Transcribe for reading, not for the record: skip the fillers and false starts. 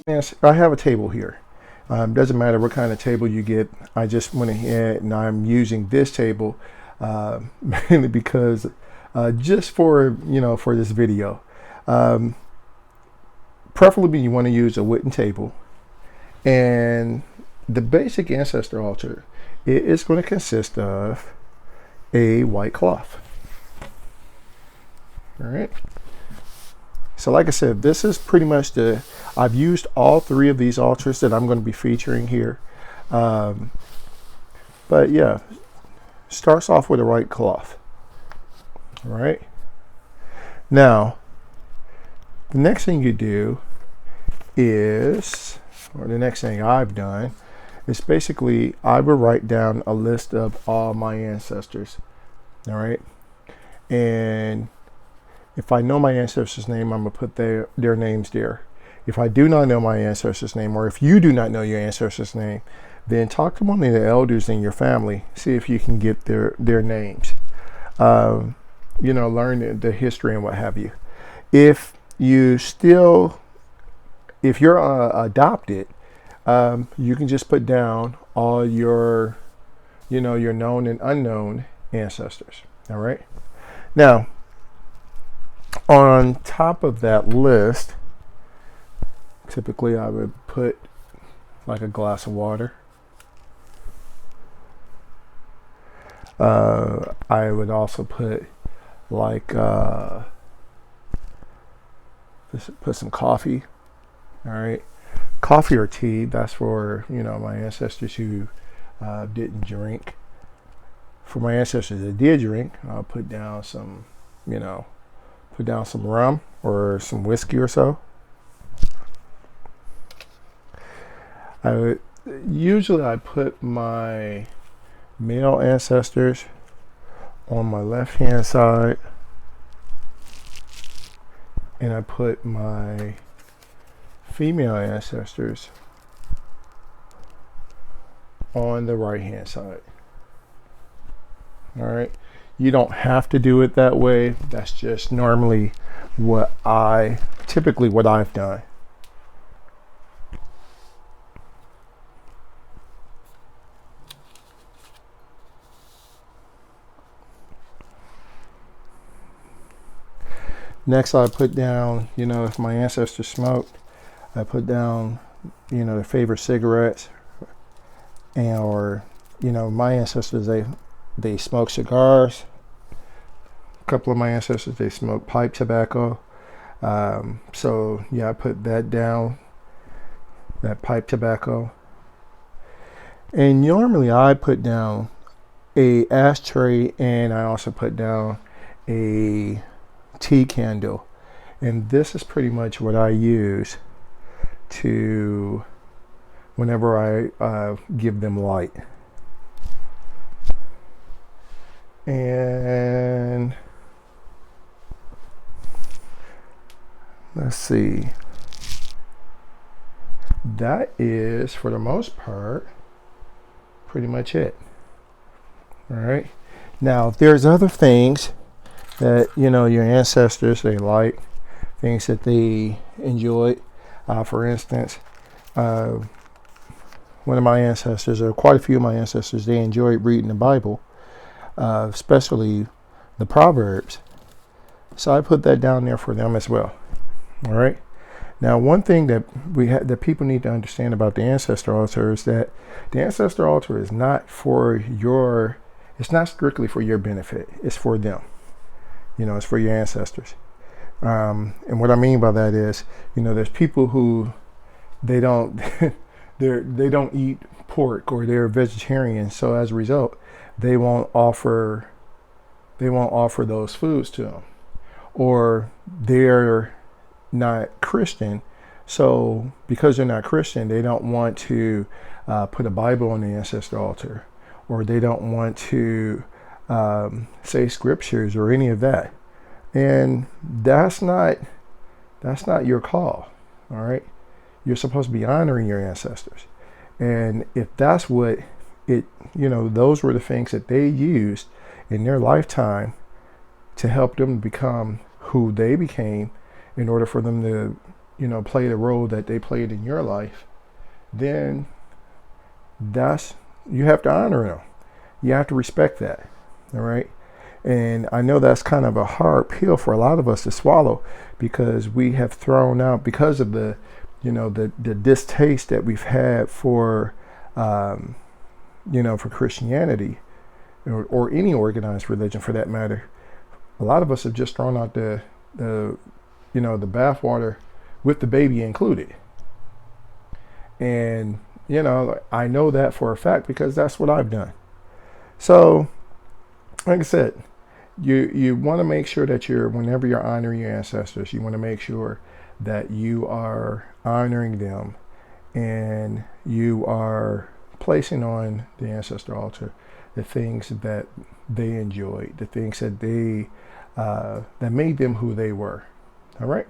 Yes, I have a table here. Doesn't matter what kind of table you get. I just went ahead and I'm using this table mainly because just for for this video. Um, Preferably you want to use a wooden table, and the basic ancestor altar it is going to consist of a white cloth. All right. So like I said, this is pretty much I've used all three of these altars that I'm going to be featuring here. Um, but yeah, starts off with a white cloth. All right. Now, the next thing you do is, or the next thing I've done, is basically I will write down a list of all my ancestors. All right. And if I know my ancestor's name, I'm going to put their names there. If I do not know my ancestor's name, or if you do not know your ancestor's name, then talk to one of the elders in your family. See if you can get their names. Learn the history and what have you. If you're adopted, you can just put down all your known and unknown ancestors. All right. Now, on top of that list, typically I would put like a glass of water. I would also put like put some coffee. All right, coffee or tea. That's for my ancestors who didn't drink. For my ancestors that did drink, I'll put down some rum or some whiskey or so. Usually I put my male ancestors on my left hand side, and I put my female ancestors on the right hand side. All right. You don't have to do it that way. That's just normally what I've done. Next, I put down, if my ancestors smoked, I put down, their favorite cigarettes, or, my ancestors, they smoke cigars. A couple of my ancestors, they smoke pipe tobacco. So yeah, I put that down, that pipe tobacco. And normally I put down a ashtray, and I also put down a tea candle. And this is pretty much what I use to whenever I give them light. And let's see. That is, for the most part, pretty much it. All right. Now, there's other things that, your ancestors, they like, things that they enjoyed. For instance, one of my ancestors, or quite a few of my ancestors, they enjoyed reading the Bible. Especially the Proverbs. So I put that down there for them as well. All right. Now, one thing that that people need to understand about the ancestor altar is that the ancestor altar is not it's not strictly for your benefit. It's for them. It's for your ancestors. And what I mean by that is, there's people who they don't they don't eat pork, or they're vegetarian. So as a result, they won't offer those foods to them, or they're not Christian. So because they're not Christian, they don't want to put a Bible on the ancestor altar, or they don't want to say scriptures or any of that. And that's not your call. All right. You're supposed to be honoring your ancestors. And if that's what those were the things that they used in their lifetime to help them become who they became, in order for them to play the role that they played in your life, then you have to honor them. You have to respect that. All right. And I know that's kind of a hard pill for a lot of us to swallow, because we have thrown out, because of the distaste that we've had for, for Christianity, or any organized religion for that matter. A lot of us have just thrown out the bathwater with the baby included. And, I know that for a fact because that's what I've done. So, like I said, you want to make sure that whenever you're honoring your ancestors, you want to make sure that you are honoring them, and you are placing on the ancestor altar the things that they enjoyed, the things that that made them who they were. All right.